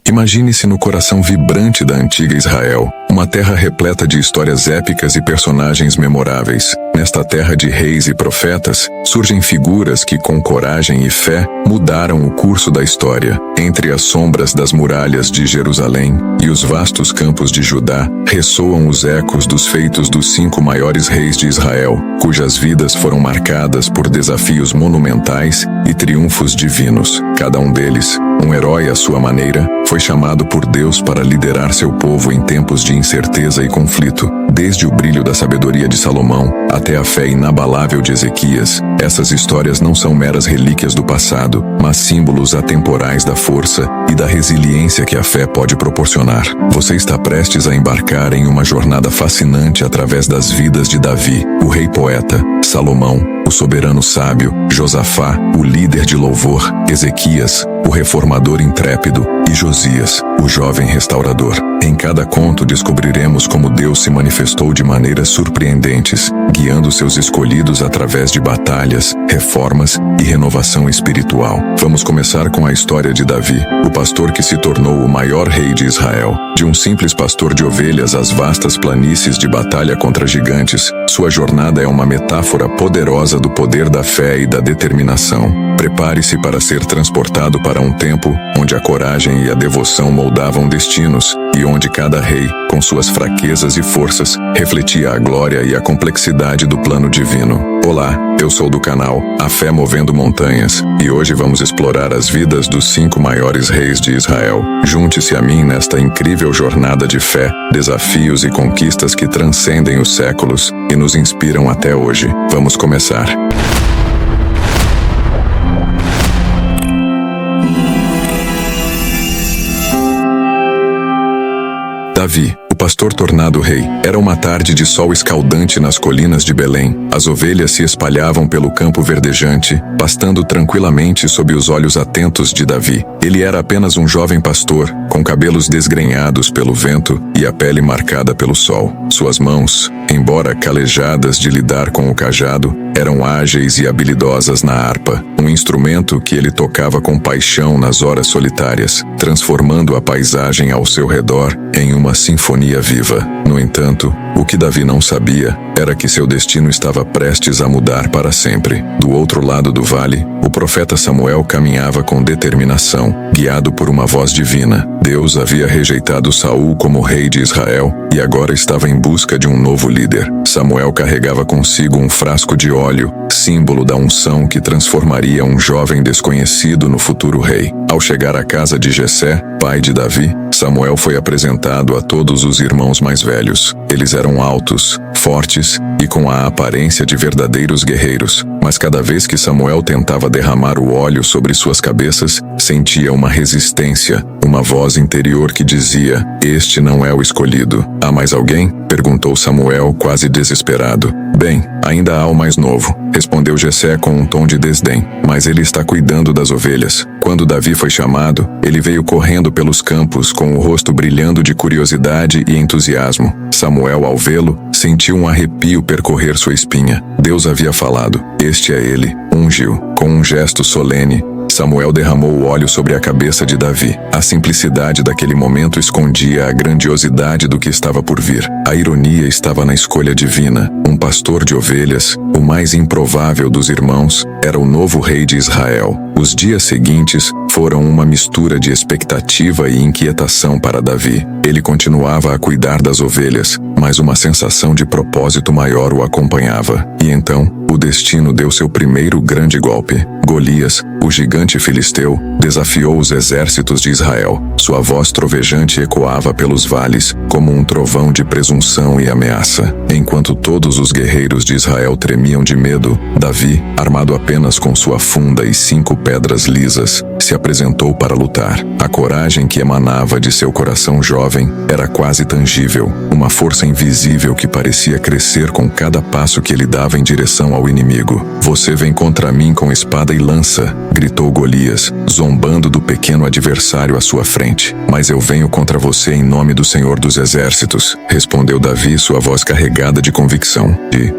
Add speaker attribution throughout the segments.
Speaker 1: Imagine-se no coração vibrante da antiga Israel, uma terra repleta de histórias épicas e personagens memoráveis. Nesta terra de reis e profetas, surgem figuras que, com coragem e fé, mudaram o curso da história. Entre as sombras das muralhas de Jerusalém e os vastos campos de Judá, ressoam os ecos dos feitos dos 5 maiores reis de Israel, cujas vidas foram marcadas por desafios monumentais e triunfos divinos. Cada um deles, um herói à sua maneira, foi chamado por Deus para liderar seu povo em tempos de incerteza e conflito. Desde o brilho da sabedoria de Salomão até a fé inabalável de Ezequias, essas histórias não são meras relíquias do passado, mas símbolos atemporais da força e da resiliência que a fé pode proporcionar. Você está prestes a embarcar em uma jornada fascinante através das vidas de Davi, o rei poeta, Salomão, o soberano sábio, Josafá, o líder de louvor, Ezequias, o reformador intrépido, e Josias, o jovem restaurador. Em cada conto descobriremos como Deus se manifestou de maneiras surpreendentes, guiando seus escolhidos através de batalhas, reformas e renovação espiritual. Vamos começar com a história de Davi, o pastor que se tornou o maior rei de Israel. De um simples pastor de ovelhas às vastas planícies de batalha contra gigantes, sua jornada é uma metáfora poderosa do poder da fé e da determinação. Prepare-se para ser transportado para um tempo onde a coragem e a devoção moldavam destinos e onde cada rei, com suas fraquezas e forças, refletia a glória e a complexidade do plano divino. Olá, eu sou do canal A Fé Movendo Montanhas e hoje vamos explorar as vidas dos 5 maiores reis de Israel. Junte-se a mim nesta incrível jornada de fé, desafios e conquistas que transcendem os séculos e nos inspiram até hoje. Vamos começar. Davi, o pastor tornado rei. Era uma tarde de sol escaldante nas colinas de Belém. As ovelhas se espalhavam pelo campo verdejante, pastando tranquilamente sob os olhos atentos de Davi. Ele era apenas um jovem pastor, com cabelos desgrenhados pelo vento e a pele marcada pelo sol. Suas mãos, embora calejadas de lidar com o cajado, eram ágeis e habilidosas na harpa, um instrumento que ele tocava com paixão nas horas solitárias, transformando a paisagem ao seu redor em uma sinfonia viva. No entanto, o que Davi não sabia era que seu destino estava prestes a mudar para sempre. Do outro lado do vale, o profeta Samuel caminhava com determinação, guiado por uma voz divina. Deus havia rejeitado Saul como rei de Israel e agora estava em busca de um novo líder. Samuel carregava consigo um frasco de óleo, símbolo da unção que transformaria um jovem desconhecido no futuro rei. Ao chegar à casa de Jessé, pai de Davi, Samuel foi apresentado a todos os irmãos mais velhos. Eles eram altos, fortes e com a aparência de verdadeiros guerreiros, mas cada vez que Samuel tentava derramar o óleo sobre suas cabeças, sentia uma resistência, uma voz interior que dizia: "Este não é o escolhido." "Há mais alguém?" perguntou Samuel, quase desesperado. "Bem, ainda há o mais novo", respondeu Jessé com um tom de desdém, "mas ele está cuidando das ovelhas." Quando Davi foi chamado, ele veio correndo pelos campos com o rosto brilhando de curiosidade e entusiasmo. Samuel, ao vê-lo, sentiu um arrepio percorrer sua espinha. Deus havia falado: "Este é ele." Ungiu. Com um gesto solene, Samuel derramou o óleo sobre a cabeça de Davi. A simplicidade daquele momento escondia a grandiosidade do que estava por vir. A ironia estava na escolha divina. Um pastor de ovelhas, o mais improvável dos irmãos, era o novo rei de Israel. Os dias seguintes foram uma mistura de expectativa e inquietação para Davi. Ele continuava a cuidar das ovelhas, mas uma sensação de propósito maior o acompanhava. E então, o destino deu seu primeiro grande golpe. Golias, o gigante filisteu, desafiou os exércitos de Israel. Sua voz trovejante ecoava pelos vales, como um trovão de presunção e ameaça. Enquanto todos os guerreiros de Israel tremiam de medo, Davi, armado apenas com sua funda e 5 pedras lisas, se apresentou para lutar. A coragem que emanava de seu coração jovem era quase tangível, uma força invisível que parecia crescer com cada passo que ele dava em direção ao inimigo. Você vem contra mim com espada e lança, gritou Golias, zombando do pequeno adversário à sua frente. Mas eu venho contra você em nome do Senhor dos Exércitos, respondeu Davi, sua voz carregada de convicção.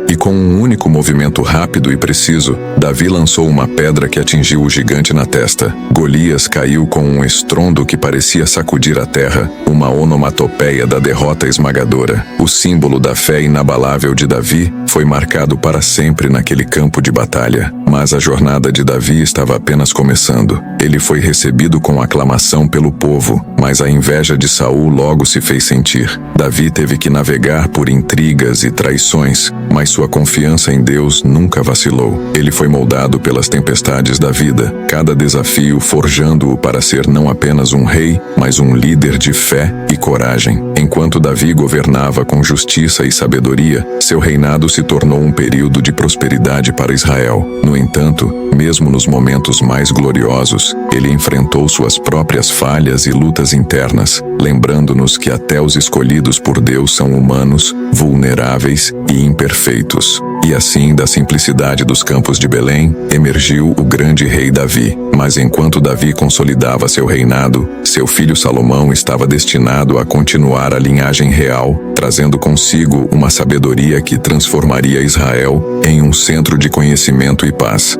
Speaker 1: E com um único movimento rápido e preciso, Davi lançou uma pedra que atingiu o gigante na testa. Golias caiu com um estrondo que parecia sacudir a terra, uma onomatopeia da derrota esmagadora. O símbolo da fé inabalável de Davi foi marcado para sempre naquele campo de batalha. Mas a jornada de Davi estava apenas começando. Ele foi recebido com aclamação pelo povo, mas a inveja de Saul logo se fez sentir. Davi teve que navegar por intrigas e traições, mas sua confiança em Deus nunca vacilou. Ele foi moldado pelas tempestades da vida, cada desafio forjando-o para ser não apenas um rei, mas um líder de fé e coragem. Enquanto Davi governava com justiça e sabedoria, seu reinado se tornou um período de prosperidade para Israel. No entanto, mesmo nos momentos mais gloriosos, ele enfrentou suas próprias falhas e lutas internas, lembrando-nos que até os escolhidos por Deus são humanos, vulneráveis e imperfeitos. E assim, da simplicidade dos campos de Belém, emergiu o grande rei Davi. Mas enquanto Davi consolidava seu reinado, seu filho Salomão estava destinado a continuar a linhagem real, trazendo consigo uma sabedoria que transformaria Israel em um centro de conhecimento e paz.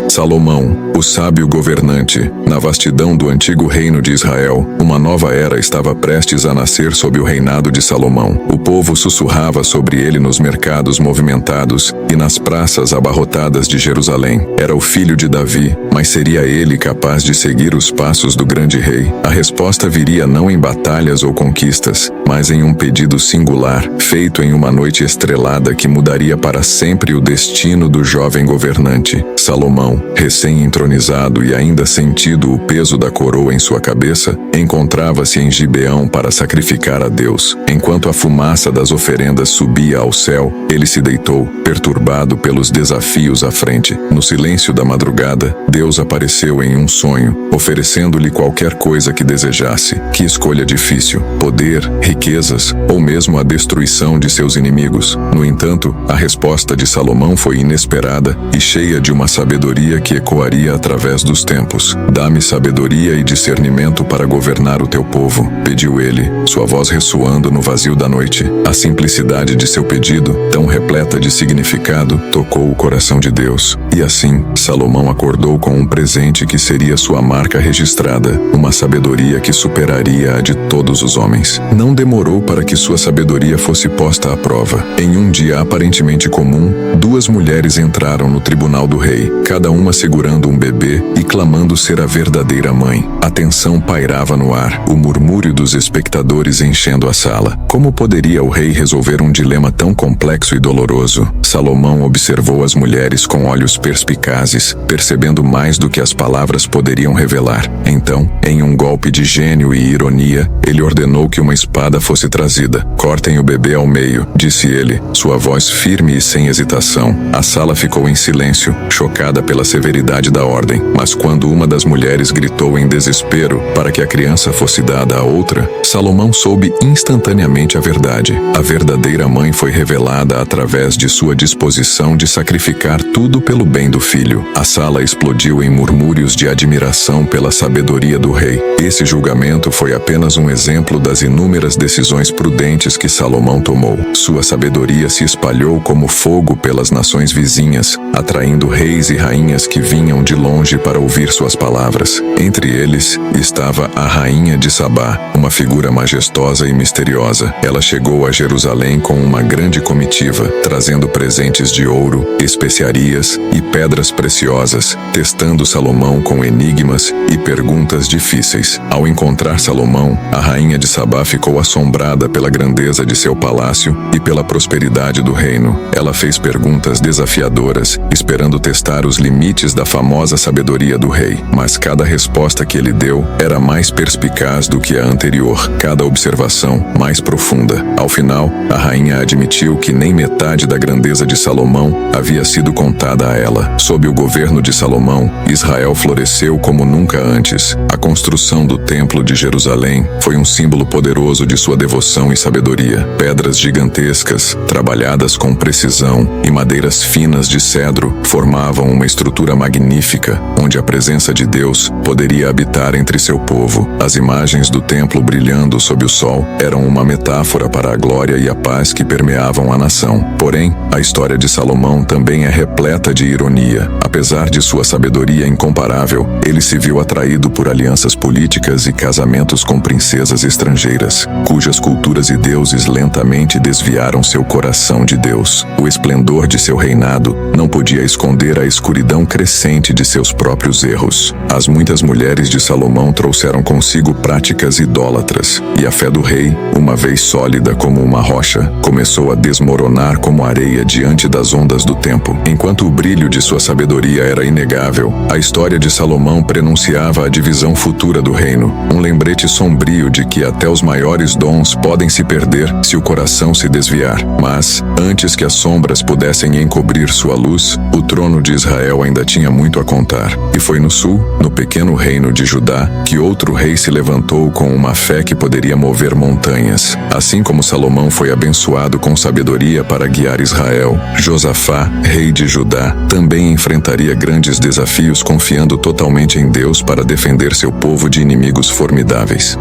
Speaker 1: Salomão, o sábio governante. Na vastidão do antigo reino de Israel, uma nova era estava prestes a nascer sob o reinado de Salomão. O povo sussurrava sobre ele nos mercados movimentados e nas praças abarrotadas de Jerusalém. Era o filho de Davi, mas seria ele capaz de seguir os passos do grande rei? A resposta viria não em batalhas ou conquistas, mas em um pedido singular, feito em uma noite estrelada que mudaria para sempre o destino do jovem governante. Salomão, recém-entronizado e ainda sentindo o peso da coroa em sua cabeça, encontrava-se em Gibeão para sacrificar a Deus. Enquanto a fumaça das oferendas subia ao céu, ele se deitou, perturbado pelos desafios à frente. No silêncio da madrugada, Deus apareceu em um sonho, oferecendo-lhe qualquer coisa que desejasse. Que escolha difícil: poder, riquezas ou mesmo a destruição de seus inimigos. No entanto, a resposta de Salomão foi inesperada e cheia de uma sabedoria que ecoaria através dos tempos. Dá-me sabedoria e discernimento para governar o teu povo, pediu ele, sua voz ressoando no vazio da noite. A simplicidade de seu pedido, tão repleta de significado, tocou o coração de Deus. E assim, Salomão acordou com um presente que seria sua marca registrada, uma sabedoria que superaria a de todos os homens. Não demorou para que sua sabedoria fosse posta à prova. Em um dia aparentemente comum, duas mulheres entraram no tribunal do rei, cada uma segurando um bebê e clamando ser a verdadeira mãe. A tensão pairava no ar, o murmúrio dos espectadores enchendo a sala. Como poderia o rei resolver um dilema tão complexo e doloroso? Salomão observou as mulheres com olhos perspicazes, percebendo mais do que as palavras poderiam revelar. Então, em um golpe de gênio e ironia, ele ordenou que uma espada fosse trazida. Cortem o bebê ao meio, disse ele, sua voz firme e sem hesitação. A sala ficou em silêncio, chocada pela severidade da ordem. Mas quando uma das mulheres gritou em desespero para que a criança fosse dada a outra, Salomão soube instantaneamente a verdade. A verdadeira mãe foi revelada através de sua disposição de sacrificar tudo pelo bem do filho. A sala explodiu em murmúrios de admiração pela sabedoria do rei. Esse julgamento foi apenas um exemplo das inúmeras decisões prudentes que Salomão tomou. Sua sabedoria se espalhou como fogo pelas nações vizinhas, atraindo reis e rainhas que vinham de longe para ouvir suas palavras. Entre eles estava a rainha de Sabá, uma figura majestosa e misteriosa. Ela chegou a Jerusalém com uma grande comitiva, trazendo presentes de ouro, especiarias e pedras preciosas, testando Salomão com enigmas e perguntas difíceis. Ao encontrar Salomão, a rainha de Sabá ficou assombrada pela grandeza de seu palácio e pela prosperidade do reino. Ela fez perguntas desafiadoras, esperando testar os limites da famosa sabedoria sabedoria do rei, mas cada resposta que ele deu era mais perspicaz do que a anterior, cada observação mais profunda. Ao final, a rainha admitiu que nem metade da grandeza de Salomão havia sido contada a ela. Sob o governo de Salomão, Israel floresceu como nunca antes. A construção do Templo de Jerusalém foi um símbolo poderoso de sua devoção e sabedoria. Pedras gigantescas, trabalhadas com precisão, e madeiras finas de cedro formavam uma estrutura magnífica, onde a presença de Deus poderia habitar entre seu povo. As imagens do templo brilhando sob o sol eram uma metáfora para a glória e a paz que permeavam a nação. Porém, a história de Salomão também é repleta de ironia. Apesar de sua sabedoria incomparável, ele se viu atraído por alianças políticas e casamentos com princesas estrangeiras, cujas culturas e deuses lentamente desviaram seu coração de Deus. O esplendor de seu reinado não podia esconder a escuridão crescente de seus próprios erros. As muitas mulheres de Salomão trouxeram consigo práticas idólatras, e a fé do rei, uma vez sólida como uma rocha, começou a desmoronar como areia diante das ondas do tempo. Enquanto o brilho de sua sabedoria era inegável, a história de Salomão prenunciava a divisão futura do reino, um lembrete sombrio de que até os maiores dons podem se perder se o coração se desviar. Mas, antes que as sombras pudessem encobrir sua luz, o trono de Israel ainda tinha muito a contar. E foi no sul, no pequeno reino de Judá, que outro rei se levantou com uma fé que poderia mover montanhas. Assim como Salomão foi abençoado com sabedoria para guiar Israel, Josafá, rei de Judá, também enfrentaria grandes desafios confiando totalmente em Deus para defender seu povo de inimigos formidáveis.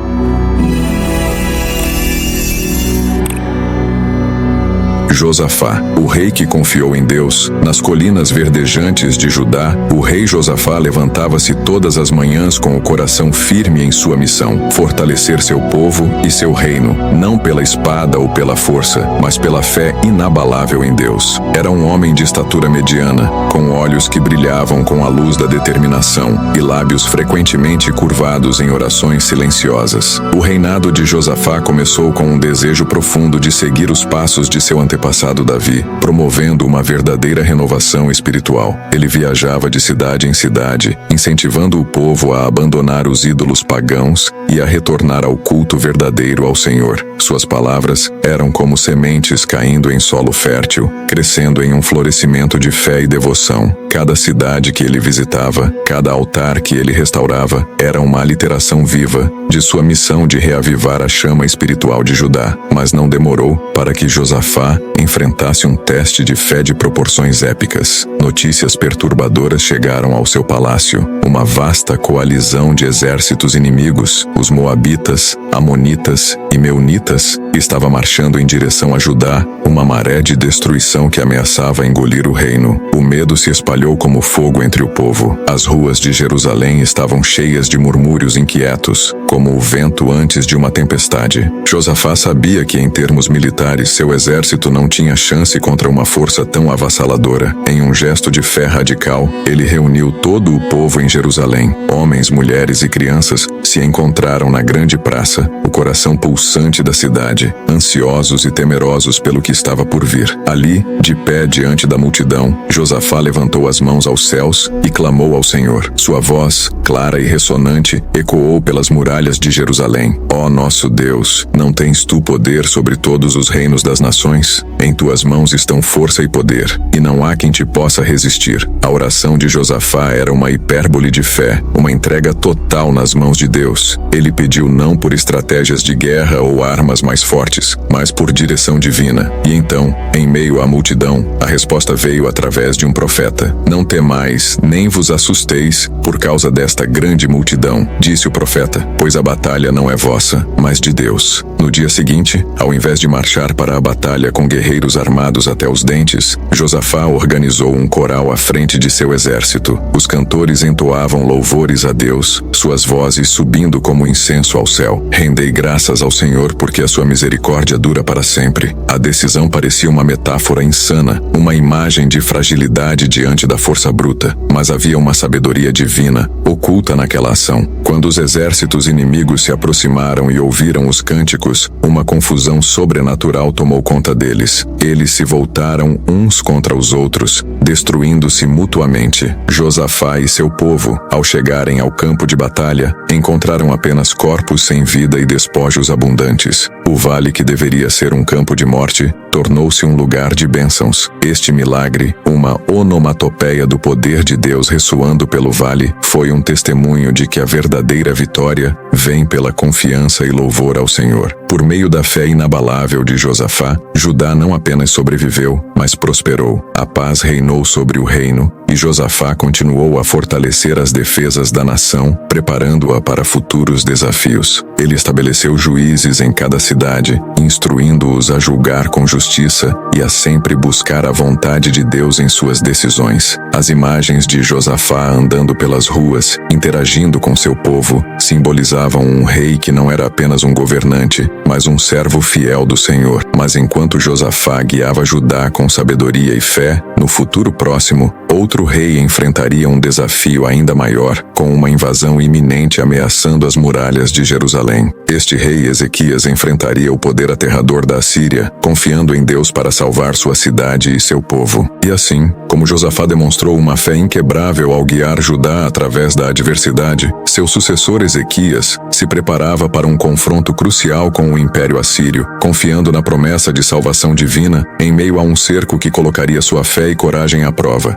Speaker 1: Josafá, o rei que confiou em Deus. Nas colinas verdejantes de Judá, o rei Josafá levantava-se todas as manhãs com o coração firme em sua missão: fortalecer seu povo e seu reino, não pela espada ou pela força, mas pela fé inabalável em Deus. Era um homem de estatura mediana, com olhos que brilhavam com a luz da determinação e lábios frequentemente curvados em orações silenciosas. O reinado de Josafá começou com um desejo profundo de seguir os passos de seu antepassado Davi, promovendo uma verdadeira renovação espiritual. Ele viajava de cidade em cidade, incentivando o povo a abandonar os ídolos pagãos e a retornar ao culto verdadeiro ao Senhor. Suas palavras eram como sementes caindo em solo fértil, crescendo em um florescimento de fé e devoção. Cada cidade que ele visitava, cada altar que ele restaurava, era uma aliteração viva de sua missão de reavivar a chama espiritual de Judá. Mas não demorou para que Josafá enfrentasse um teste de fé de proporções épicas. Notícias perturbadoras chegaram ao seu palácio. Uma vasta coalizão de exércitos inimigos, os moabitas, amonitas e meunitas, estava marchando em direção a Judá, uma maré de destruição que ameaçava engolir o reino. O medo se espalhou como fogo entre o povo. As ruas de Jerusalém estavam cheias de murmúrios inquietos, como o vento antes de uma tempestade. Josafá sabia que, em termos militares, seu exército não tinha chance contra uma força tão avassaladora. Em um gesto de fé radical, ele reuniu todo o povo em Jerusalém. Homens, mulheres e crianças se encontraram na grande praça, o coração pulsante da cidade, ansiosos e temerosos pelo que estava por vir. Ali, de pé diante da multidão, Josafá levantou as mãos aos céus e clamou ao Senhor. Sua voz, clara e ressonante, ecoou pelas muralhas de Jerusalém: Ó nosso Deus, não tens tu poder sobre todos os reinos das nações? Em tuas mãos estão força e poder, e não há quem te possa resistir. A oração de Josafá era uma hipérbole de fé, uma entrega total nas mãos de Deus. Ele pediu não por estratégias de guerra ou armas mais fortes, mas por direção divina. E então, em meio à multidão, a resposta veio através de um profeta: Não temais, nem vos assusteis por causa desta grande multidão, disse o profeta, pois a batalha não é vossa, mas de Deus. No dia seguinte, ao invés de marchar para a batalha com guerreiros armados até os dentes, Josafá organizou um coral à frente de seu exército. Os cantores entoavam louvores a Deus, suas vozes subindo como incenso ao céu. Rendei graças ao Senhor porque a sua misericórdia dura para sempre. A decisão parecia uma metáfora insana, uma imagem de fragilidade diante da força bruta, mas havia uma sabedoria divina oculta naquela ação. Quando os exércitos inimigos se aproximaram e ouviram os cânticos, uma confusão sobrenatural tomou conta deles. Eles se voltaram uns contra os outros, destruindo-se mutuamente. Josafá e seu povo, ao chegarem ao campo de batalha, encontraram apenas corpos sem vida e despojos abundantes. O vale que deveria ser um campo de morte, tornou-se um lugar de bênçãos. Este milagre, uma onomatopeia do poder de Deus ressoando pelo vale, foi um testemunho de que a verdadeira vitória vem pela confiança e louvor ao Senhor. Por meio da fé inabalável de Josafá, Judá não apenas sobreviveu, mas prosperou. A paz reinou sobre o reino, e Josafá continuou a fortalecer as defesas da nação, preparando-a para futuros desafios. Ele estabeleceu juízes em cada cidade, instruindo-os a julgar com justiça e a sempre buscar a vontade de Deus em suas decisões. As imagens de Josafá andando pelas ruas, interagindo com seu povo, simbolizavam um rei que não era apenas um governante, mas um servo fiel do Senhor. Mas enquanto Josafá guiava Judá com sabedoria e fé, no futuro próximo, outro rei enfrentaria um desafio ainda maior, com uma invasão iminente ameaçando as muralhas de Jerusalém. Este rei Ezequias enfrentaria o poder aterrador da Assíria, confiando em Deus para salvar sua cidade e seu povo. E assim, como Josafá demonstrou uma fé inquebrável ao guiar Judá através da adversidade, seu sucessor Ezequias se preparava para um confronto crucial com o Império Assírio, confiando na promessa de salvação divina em meio a um cerco que colocaria sua fé e coragem à prova.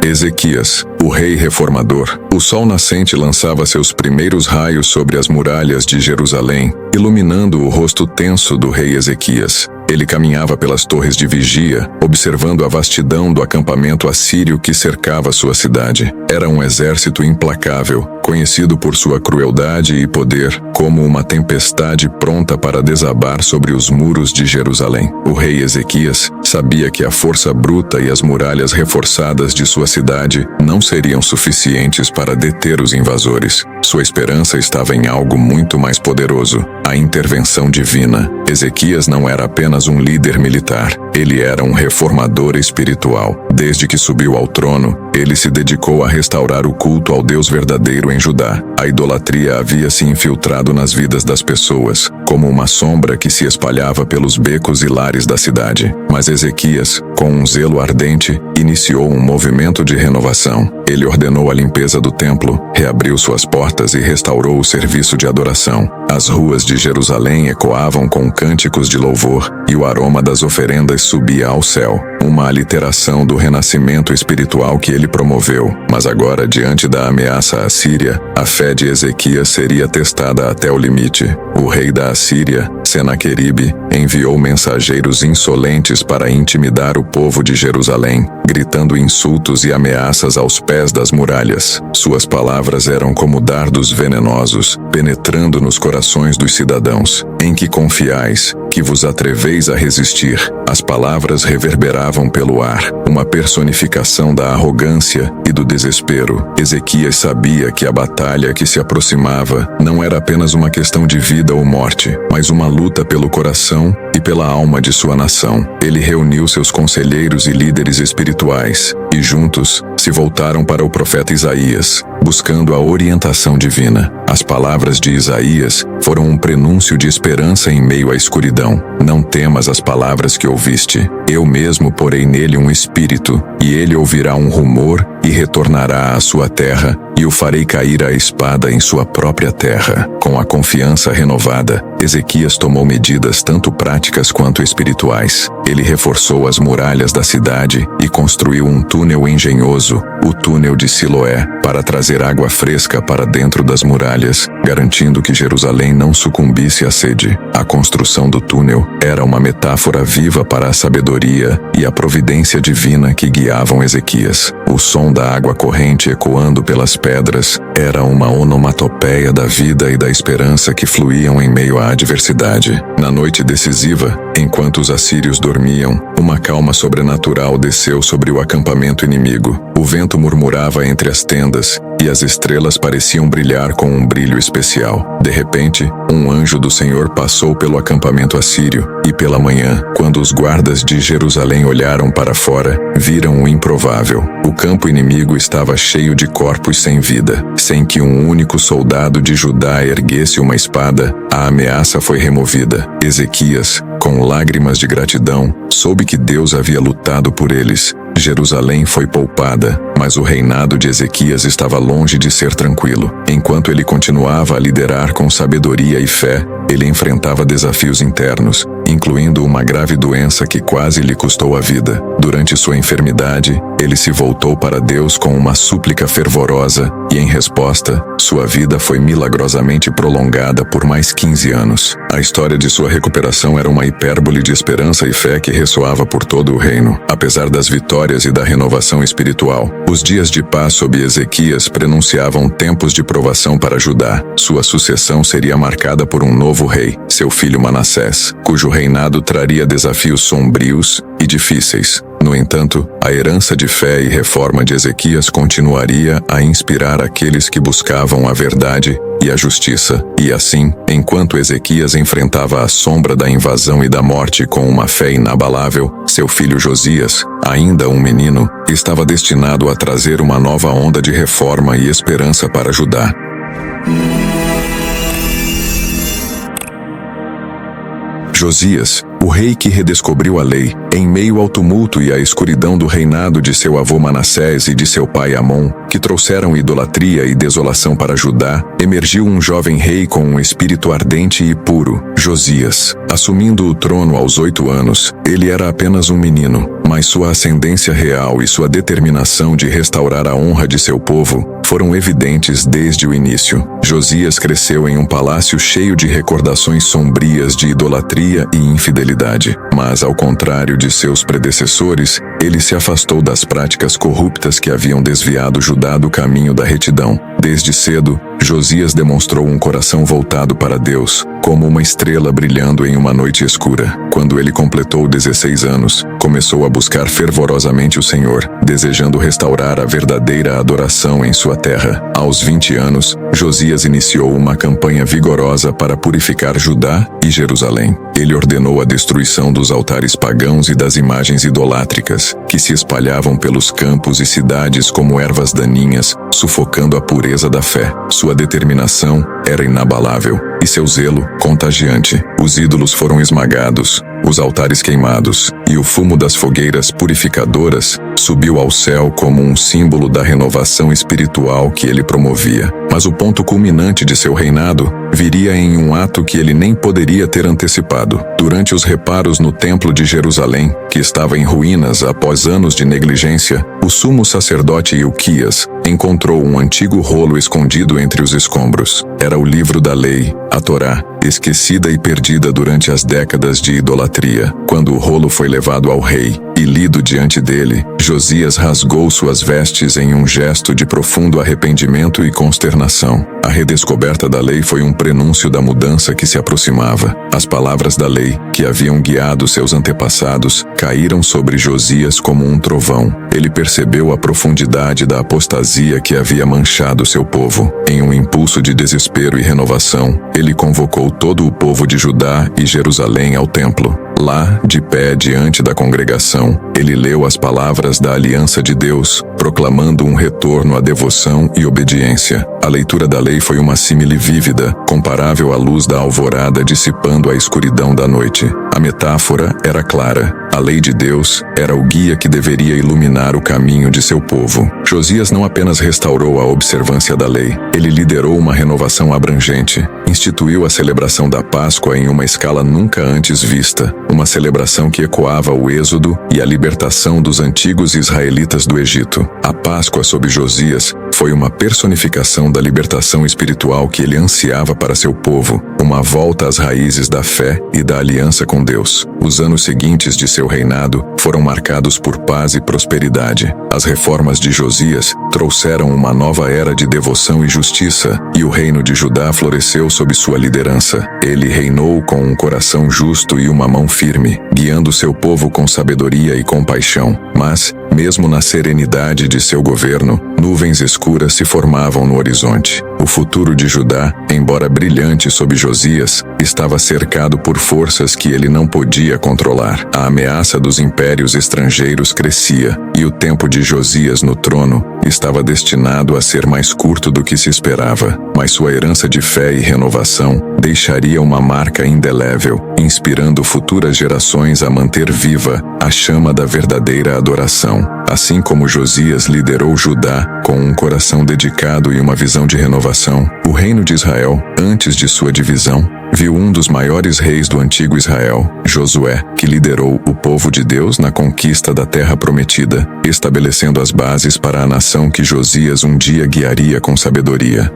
Speaker 1: Ezequias, o rei reformador. O sol nascente lançava seus primeiros raios sobre as muralhas de Jerusalém, iluminando o rosto tenso do rei Ezequias. Ele caminhava pelas torres de vigia, observando a vastidão do acampamento assírio que cercava sua cidade. Era um exército implacável, conhecido por sua crueldade e poder, como uma tempestade pronta para desabar sobre os muros de Jerusalém. O rei Ezequias sabia que a força bruta e as muralhas reforçadas de sua cidade não seriam suficientes para deter os invasores. Sua esperança estava em algo muito mais poderoso: a intervenção divina. Ezequias não era apenas um líder militar, ele era um reformador espiritual. Desde que subiu ao trono, ele se dedicou a restaurar o culto ao Deus verdadeiro em Judá. A idolatria havia se infiltrado nas vidas das pessoas, como uma sombra que se espalhava pelos becos e lares da cidade. Mas Ezequias, com um zelo ardente, iniciou um movimento de renovação. Ele ordenou a limpeza do templo, reabriu suas portas e restaurou o serviço de adoração. As ruas de Jerusalém ecoavam com cânticos de louvor e o aroma das oferendas subia ao céu, uma aliteração do renascimento espiritual que ele promoveu. Mas agora, diante da ameaça à Síria, a fé de Ezequias seria testada até o limite. O rei da Assíria, Senaqueribe, enviou mensageiros insolentes para intimidar o povo de Jerusalém, gritando insultos e ameaças aos pés das muralhas. Suas palavras eram como dardos venenosos, penetrando nos corações dos cidadãos. Em que confiais, que vos atreveis a resistir? As palavras reverberavam pelo ar, uma personificação da arrogância e do desespero. Ezequias sabia que a batalha que se aproximava não era apenas uma questão de vida ou morte, mas uma luta pelo coração e pela alma de sua nação. Ele reuniu seus conselheiros e líderes espirituais, e juntos se voltaram para o profeta Isaías, buscando a orientação divina. As palavras de Isaías foram um prenúncio de esperança em meio à escuridão. Não temas as palavras que ouviste. Eu mesmo porei nele um espírito, e ele ouvirá um rumor e retornará à sua terra, e o farei cair a espada em sua própria terra. Com a confiança renovada, Ezequias tomou medidas tanto práticas quanto espirituais. Ele reforçou as muralhas da cidade e construiu um túnel engenhoso, o túnel de Siloé, para trazer água fresca para dentro das muralhas, garantindo que Jerusalém não sucumbisse à sede. A construção do túnel era uma metáfora viva para a sabedoria e a providência divina que guiavam Ezequias. O som da água corrente ecoando pelas pedras era uma onomatopeia da vida e da esperança que fluíam em meio à adversidade. Na noite decisiva, enquanto os assírios dormiam, uma calma sobrenatural desceu sobre o acampamento inimigo. O vento murmurava entre as tendas, e e as estrelas pareciam brilhar com um brilho especial. De repente, um anjo do Senhor passou pelo acampamento assírio, e pela manhã, quando os guardas de Jerusalém olharam para fora, viram o improvável. O campo inimigo estava cheio de corpos sem vida. Sem que um único soldado de Judá erguesse uma espada, a ameaça foi removida. Ezequias, com lágrimas de gratidão, soube que Deus havia lutado por eles. Jerusalém foi poupada, mas o reinado de Ezequias estava longe de ser tranquilo. Enquanto ele continuava a liderar com sabedoria e fé, ele enfrentava desafios internos, incluindo uma grave doença que quase lhe custou a vida. Durante sua enfermidade, ele se voltou para Deus com uma súplica fervorosa e, em resposta, sua vida foi milagrosamente prolongada por mais 15 anos. A história de sua recuperação era uma hipérbole de esperança e fé que ressoava por todo o reino. Apesar das vitórias e da renovação espiritual, os dias de paz sob Ezequias prenunciavam tempos de provação para Judá. Sua sucessão seria marcada por um novo rei, seu filho Manassés, cujo reinado traria desafios sombrios e difíceis. No entanto, a herança de fé e reforma de Ezequias continuaria a inspirar aqueles que buscavam a verdade e a justiça. E assim, enquanto Ezequias enfrentava a sombra da invasão e da morte com uma fé inabalável, seu filho Josias, ainda um menino, estava destinado a trazer uma nova onda de reforma e esperança para Judá. Josias, o rei que redescobriu a lei, em meio ao tumulto e à escuridão do reinado de seu avô Manassés e de seu pai Amon, que trouxeram idolatria e desolação para Judá, emergiu um jovem rei com um espírito ardente e puro, Josias. Assumindo o trono aos 8 anos, ele era apenas um menino, mas sua ascendência real e sua determinação de restaurar a honra de seu povo foram evidentes desde o início. Josias cresceu em um palácio cheio de recordações sombrias de idolatria e infidelidade, mas ao contrário de seus predecessores, ele se afastou das práticas corruptas que haviam desviado Judá do caminho da retidão. Desde cedo, Josias demonstrou um coração voltado para Deus, como uma estrela brilhando em uma noite escura. Quando ele completou 16 anos, começou a buscar fervorosamente o Senhor, desejando restaurar a verdadeira adoração em sua terra. Aos 20 anos, Josias iniciou uma campanha vigorosa para purificar Judá e Jerusalém. Ele ordenou a destruição dos altares pagãos e das imagens idolátricas, que se espalhavam pelos campos e cidades como ervas daninhas, sufocando a pureza da fé. Sua determinação era inabalável e seu zelo contagiante. Os ídolos foram esmagados, os altares queimados, e o fumo das fogueiras purificadoras subiu ao céu como um símbolo da renovação espiritual que ele promovia. Mas o ponto culminante de seu reinado viria em um ato que ele nem poderia ter antecipado. Durante os reparos no Templo de Jerusalém, que estava em ruínas após anos de negligência, o sumo sacerdote Ilquias encontrou um antigo rolo escondido entre os escombros. Era o livro da lei, a Torá, esquecida e perdida durante as décadas de idolatria. Quando o rolo foi levado ao rei e lido diante dele, Josias rasgou suas vestes em um gesto de profundo arrependimento e consternação. A redescoberta da lei foi um prenúncio da mudança que se aproximava. As palavras da lei, que haviam guiado seus antepassados, caíram sobre Josias como um trovão. Ele percebeu a profundidade da apostasia que havia manchado seu povo. Em um impulso de desespero e renovação, ele convocou todo o povo de Judá e Jerusalém ao templo. Lá, de pé diante da congregação, ele leu as palavras da aliança de Deus, proclamando um retorno à devoção e obediência. A leitura da lei foi uma símile vívida, comparável à luz da alvorada dissipando a escuridão da noite. A metáfora era clara. A lei de Deus era o guia que deveria iluminar o caminho de seu povo. Josias não apenas restaurou a observância da lei, ele liderou uma renovação abrangente. Instituiu a celebração da Páscoa em uma escala nunca antes vista, uma celebração que ecoava o êxodo e a libertação dos antigos israelitas do Egito. A Páscoa sob Josias foi uma personificação da libertação espiritual que ele ansiava para seu povo, uma volta às raízes da fé e da aliança com Deus. Os anos seguintes de seu reinado foram marcados por paz e prosperidade. As reformas de Josias trouxeram uma nova era de devoção e justiça, e o reino de Judá floresceu sob sua liderança. Ele reinou com um coração justo e uma mão firme, guiando seu povo com sabedoria e compaixão. Mas, Mesmo na serenidade de seu governo, nuvens escuras se formavam no horizonte. O futuro de Judá, embora brilhante sob Josias, estava cercado por forças que ele não podia controlar. A ameaça dos impérios estrangeiros crescia, e o tempo de Josias no trono estava destinado a ser mais curto do que se esperava. Mas sua herança de fé e renovação deixaria uma marca indelével, inspirando futuras gerações a manter viva a chama da verdadeira adoração. Assim como Josias liderou Judá com um coração dedicado e uma visão de renovação, o reino de Israel, antes de sua divisão, viu um dos maiores reis do antigo Israel, Josué, que liderou o povo de Deus na conquista da terra prometida, estabelecendo as bases para a nação que Josias um dia guiaria com sabedoria.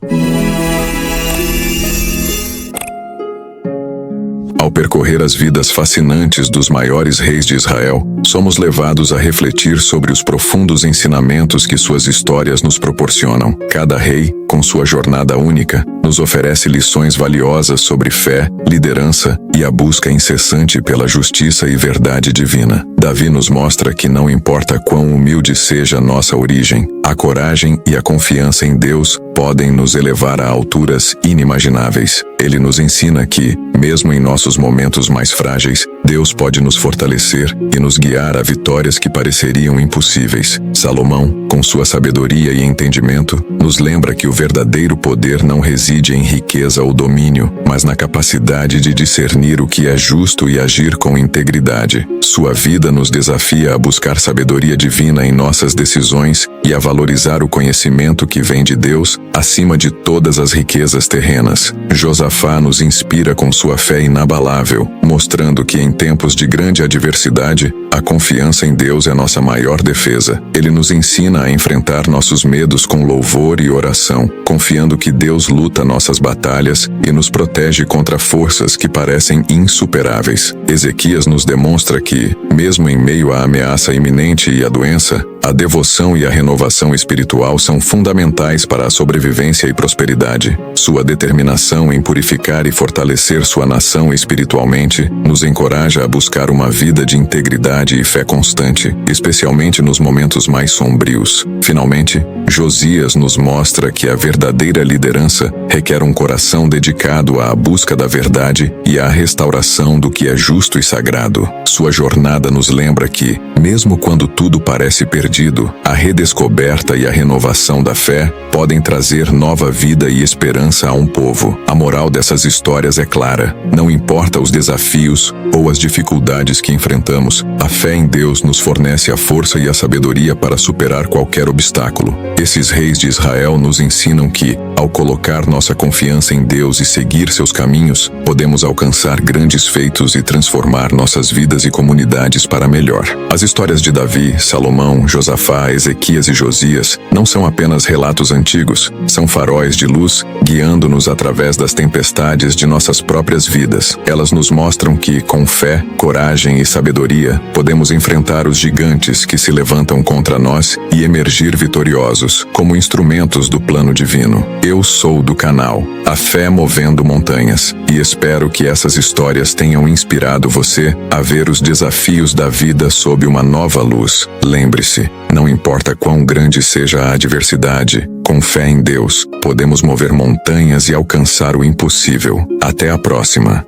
Speaker 1: Ao percorrer as vidas fascinantes dos maiores reis de Israel, somos levados a refletir sobre os profundos ensinamentos que suas histórias nos proporcionam. Cada rei, com sua jornada única, nos oferece lições valiosas sobre fé, liderança e a busca incessante pela justiça e verdade divina. Davi nos mostra que não importa quão humilde seja nossa origem, a coragem e a confiança em Deus podem nos elevar a alturas inimagináveis. Ele nos ensina que, mesmo em nossos momentos mais frágeis, Deus pode nos fortalecer e nos guiar a vitórias que pareceriam impossíveis. Salomão, com sua sabedoria e entendimento, nos lembra que o verdadeiro poder não reside em riqueza ou domínio, mas na capacidade de discernir o que é justo e agir com integridade. Sua vida nos desafia a buscar sabedoria divina em nossas decisões e a valorizar o conhecimento que vem de Deus acima de todas as riquezas terrenas. Josafá nos inspira com sua fé inabalável, mostrando que em tempos de grande adversidade, a confiança em Deus é nossa maior defesa. Ele nos ensina a enfrentar nossos medos com louvor e oração, confiando que Deus luta nossas batalhas e nos protege contra forças que parecem insuperáveis. Ezequias nos demonstra que, mesmo em meio à ameaça iminente e à doença, a devoção e a renovação espiritual são fundamentais para a sobrevivência e prosperidade. Sua determinação em purificar e fortalecer sua nação espiritualmente nos encoraja a buscar uma vida de integridade e fé constante, especialmente nos momentos mais sombrios. Finalmente, Josias nos mostra que a verdadeira liderança requer um coração dedicado à busca da verdade e à restauração do que é justo e sagrado. Sua jornada nos lembra que, mesmo quando tudo parece perdido, a redescoberta e a renovação da fé podem trazer nova vida e esperança a um povo. A moral dessas histórias é clara: não importa os desafios ou as dificuldades que enfrentamos, a fé em Deus nos fornece a força e a sabedoria para superar qualquer obstáculo. Esses reis de Israel nos ensinam que, ao colocar nossa confiança em Deus e seguir seus caminhos, podemos alcançar grandes feitos e transformar nossas vidas e comunidades para melhor. As histórias de Davi, Salomão, Josafá, Ezequias e Josias não são apenas relatos antigos, são faróis de luz guiando-nos através das tempestades de nossas próprias vidas. Elas nos mostram que, com fé, coragem e sabedoria, podemos enfrentar os gigantes que se levantam contra nós e emergir vitoriosos, como instrumentos do plano divino. Eu sou do canal A Fé Movendo Montanhas e espero que essas histórias tenham inspirado você a ver os desafios da vida sob uma nova luz. Lembre-se, não importa quão grande seja a adversidade, com fé em Deus, podemos mover montanhas e alcançar o impossível. Até a próxima!